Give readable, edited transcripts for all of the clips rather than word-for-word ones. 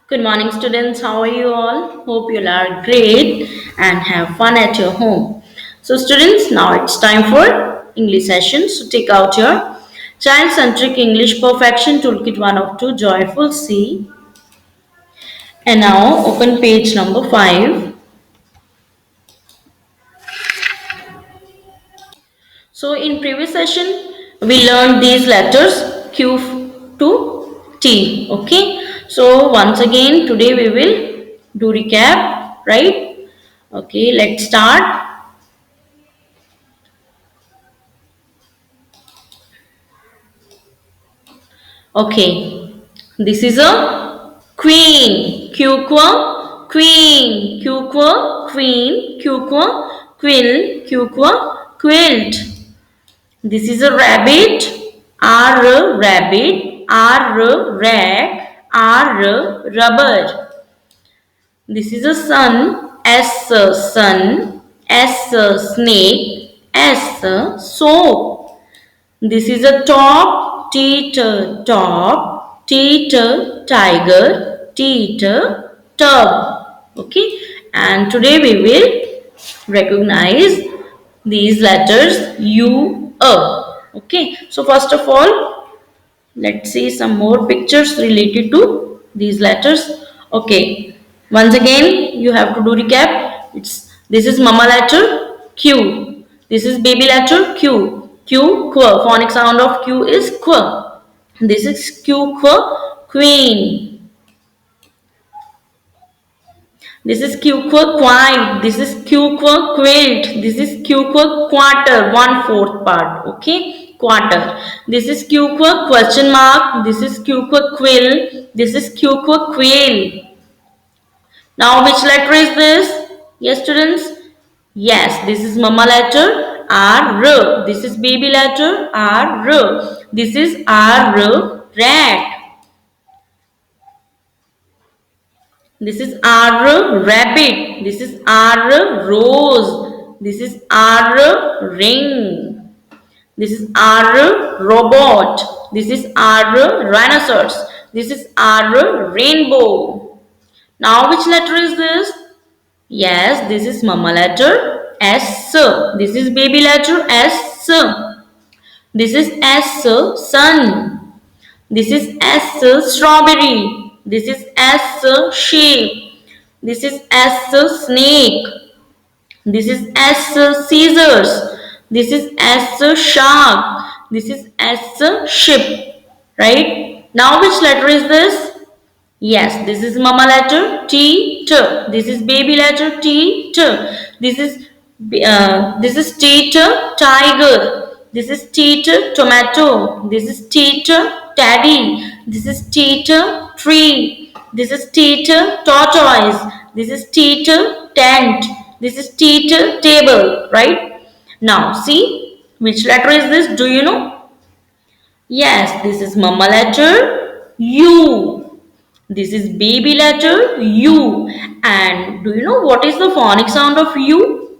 Good morning, students. How are you all? Hope you all are great and have fun at your home. So, students, now it's time for English session. So, take out your Child Centric English Perfection Toolkit 1 of 2 Joyful C. And now, open page number 5. So, in previous session, we learned these letters Q to T. Okay. So, once again, today we will do recap, right? Okay, let's start. Okay, this is a queen. Q qua queen. Q qua queen. Q qua quill. Q qua quilt. This is a rabbit. R rabbit. R rat. R rubber. This is a sun. S sun. S snake. S soap. This is a top, teeter top, teeter tiger, teeter tub. Okay, and today we will recognize these letters U, A. Okay, so first of all, let's see some more pictures related to these letters. Okay, once again, you have to do recap. This is mama letter Q. This is baby letter Q. Q, qu. Phonic sound of Q is qu. This is Q, qu, queen. This is Q, qu, quite. This is Q, qu, quilt. This is Q, qu, quarter. 1/4 part. Okay, quarter. This is Q, qu, question mark. This is Q, qu, quill. This is Q, qu, quail. Now, which letter is this? Yes, students. Yes, this is mama letter R. This is baby letter R. This is R rat. This is R rabbit. This is R rose. This is R ring. This is R robot. This is R rhinoceros. This is R rainbow. Now which letter is this? Yes, this is mama letter S. This is baby letter S. This is S sun. This is S strawberry. This is S sheep. This is S snake. This is S scissors. This is S shark. This is S ship. Right? Now which letter is this? Yes, this is mama letter T. This is baby letter T. This is T tiger. This is T tomato. This is T teddy. This is T tree. This is T tortoise. This is T tent. This is T table. Right? Now see which letter is this? Do you know? Yes, this is mama letter U. This is baby letter U. And do you know what is the phonic sound of U?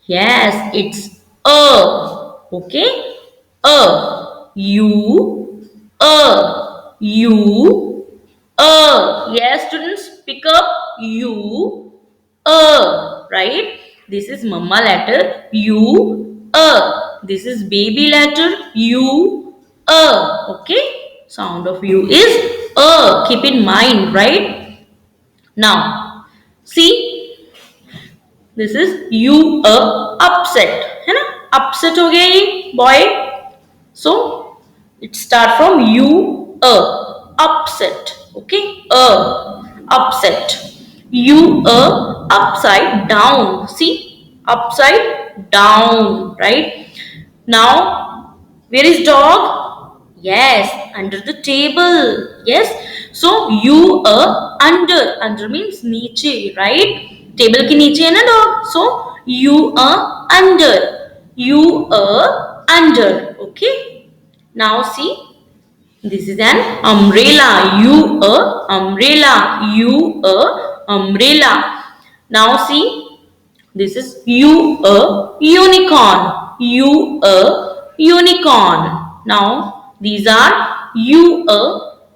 Yes, it's A. Okay? A. U. A. U. A. Yes, students, pick up U. A. Right? This is mama letter U. A. This is baby letter U. A. Okay? Sound of U is A. Keep in mind, right? Now, see, this is U A upset. है ना? Upset हो गया ये boy. So, it start from U A upset. Okay? A upset. U A upside down. See? Upside down, right? Now, where is dog? Yes, under the table. Yes. So you under. Under means नीचे, right? Table के नीचे है ना dog. So you under. You under. Okay. Now see. This is an umbrella. You umbrella. You umbrella. Now see. This is you unicorn. You unicorn. Now these are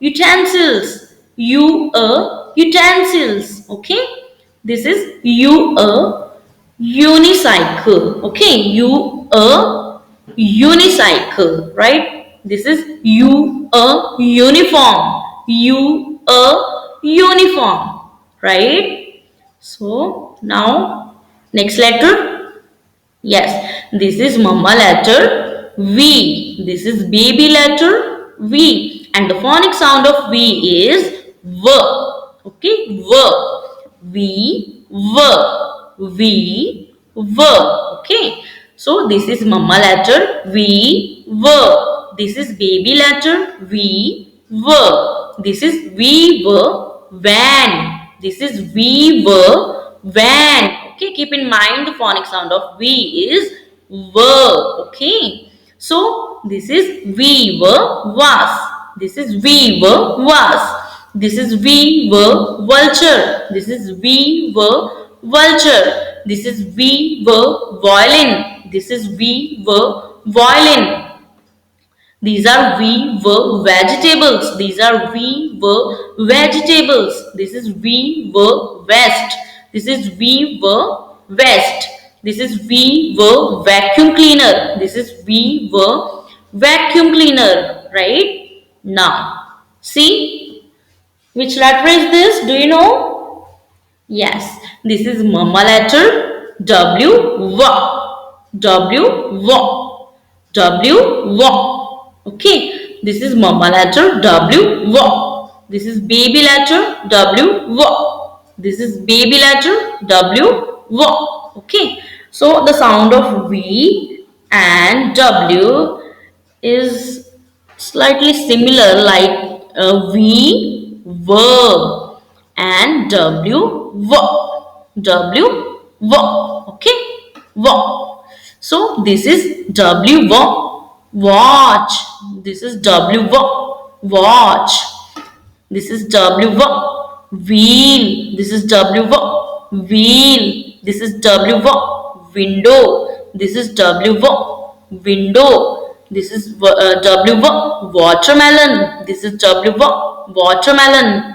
utensils. utensils. Okay, this is unicycle. Okay, unicycle, right? This is uniform. Uniform, right? So now next letter. Yes, this is mama letter V. This is baby letter V. And the phonic sound of V is V. Okay, V. V. Okay. So this is mama letter V. This is baby letter V. This is van. This is van. Okay, keep in mind the phonic sound of V is V. Okay. So this is was. This is was. This is vulture. This is vulture. This is violin. This is violin. These are vegetables. These are vegetables. This is vest. This is vest. This is vacuum cleaner. This is vacuum cleaner. Right? Now, see which letter is this? Do you know? Yes, this is mama letter W. Okay, this is mama letter W. This is baby letter W. This is baby letter W. Okay, so the sound of V and W is slightly similar, like V verb and W. Okay, V. So this is W watch. This is W watch. This is W wheel. This is W wheel. This is W window. This is W window. This is W watermelon. This is W watermelon.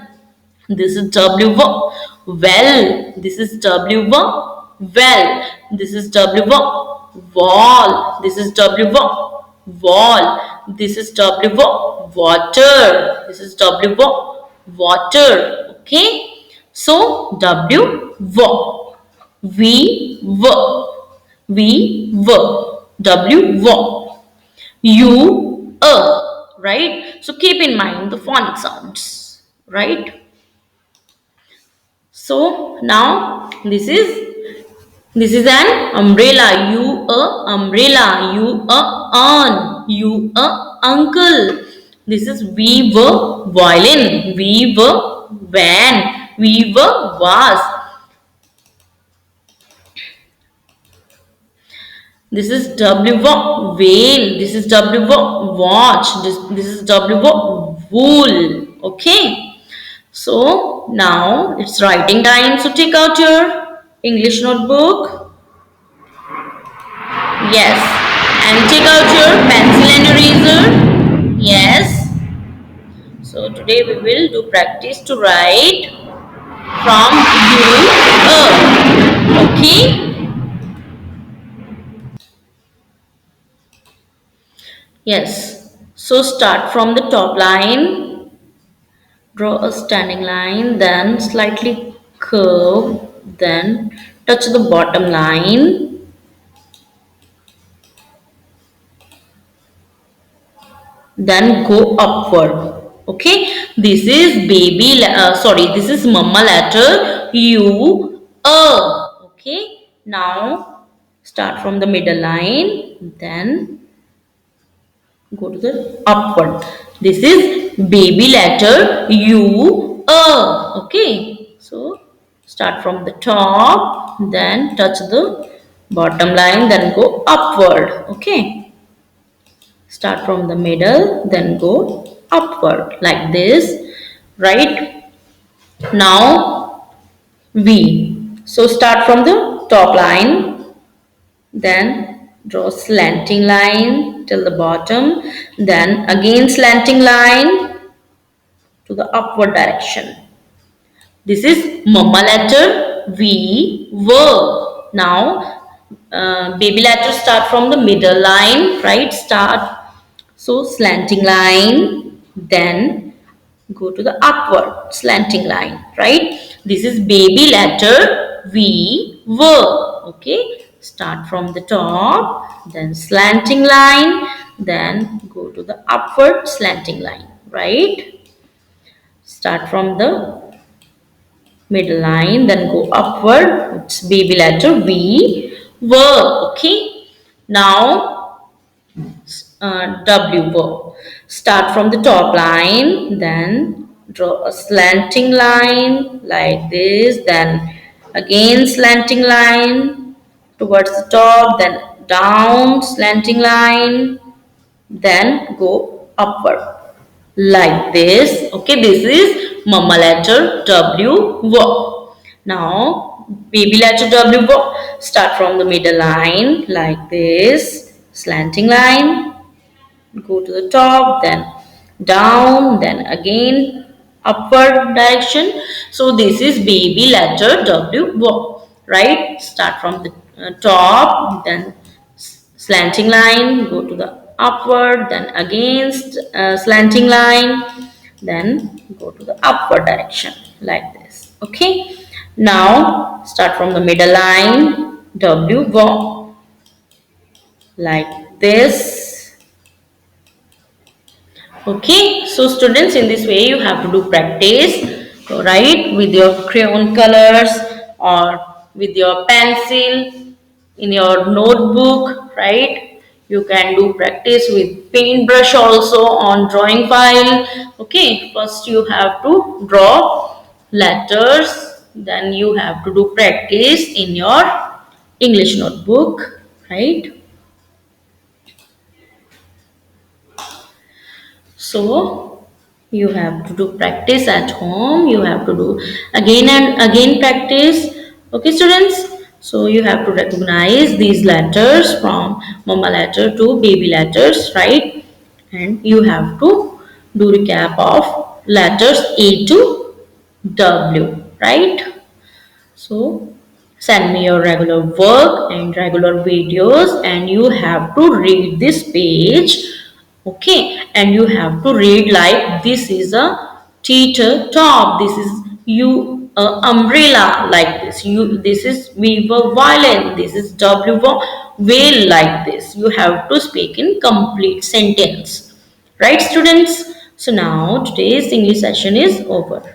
This is W well. This is W well. This is W wall. This is W wall. This is W water. This is W water. Okay. So W W right? So keep in mind the phonic sounds, right? So now this is an umbrella. Umbrella. Uncle. This is violin. Van. Was. This is W whale. This is W watch. This is W wool. Okay. So now it's writing time. So take out your English notebook. Yes. And take out your pencil and eraser. Yes. So today we will do practice to write from Okay. Yes. So start from the top line. Draw a standing line, then slightly curve, then touch the bottom line. Then go upward. Okay, this is this is mama letter Okay, now start from the middle line, then go to the upward. This is baby letter Okay, so start from the top, then touch the bottom line, then go upward. Okay, start from the middle, then go upward like this, right? Now V. So start from the top line, then draw slanting line till the bottom, then again slanting line, to the upward direction. This is mama letter V, ver. Now, baby letter start from the middle line, right? Start. So, slanting line, then go to the upward slanting line, right? This is baby letter V, ver. Okay. Start from the top, then slanting line, then go to the upward slanting line, right? Start from the middle line, then go upward. It's baby letter V, ver. Okay. Now W, ver. Start from the top line, then draw a slanting line like this, then again slanting line towards the top, then down slanting line, then go upward like this. Okay, this is mama letter W, verb. Now baby letter W, verb. Start from the middle line like this, slanting line, go to the top, then down, then again upward direction. So this is baby letter W, verb, right? Start from the top, then slanting line, go to the upward, then against slanting line, then go to the upward direction like this. Okay. Now start from the middle line, W, verb, like this. Okay, so students, in this way you have to do practice. So write with your crayon colors or with your pencil in your notebook, right? You can do practice with paintbrush also on drawing file. Okay, first you have to draw letters, then you have to do practice in your English notebook, right? So you have to do practice at home. You have to do again and again practice. Okay, students. So you have to recognize these letters from mama letter to baby letters, right? And you have to do recap of letters A to W, right? So send me your regular work and regular videos, and you have to read this page. Okay, and you have to read like this is a teeter top, this is you umbrella, like this you, this is we were violin, this is W for whale, like this you have to speak in complete sentence, right students? So now today's English session is over.